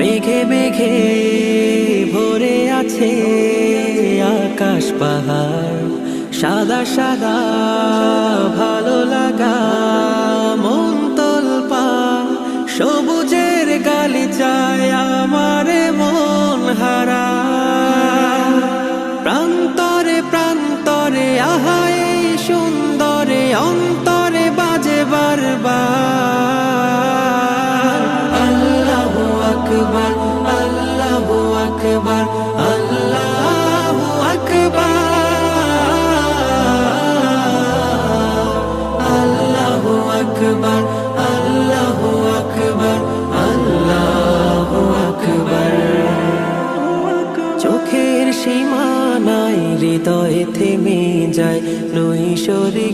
মেঘে মেঘে ভরে আছে আকাশ পাহাড়, সাদা সাদা ভালো লাগা মন তোলপা, সবুজের গালিচায় আমার মন হারা। প্রান্তরে প্রান্তরে আহা এই সুন্দরে অন্তরে বাজে বারবার আল্লাহু আকবার, আল্লাহু আকবার, আল্লাহু আকবার, আল্লাহু আকবার, আল্লাহু আকবার, আল্লাহু আকবার। চোখের সীমানায় হৃদয়ে থেমে যায় নৈশরে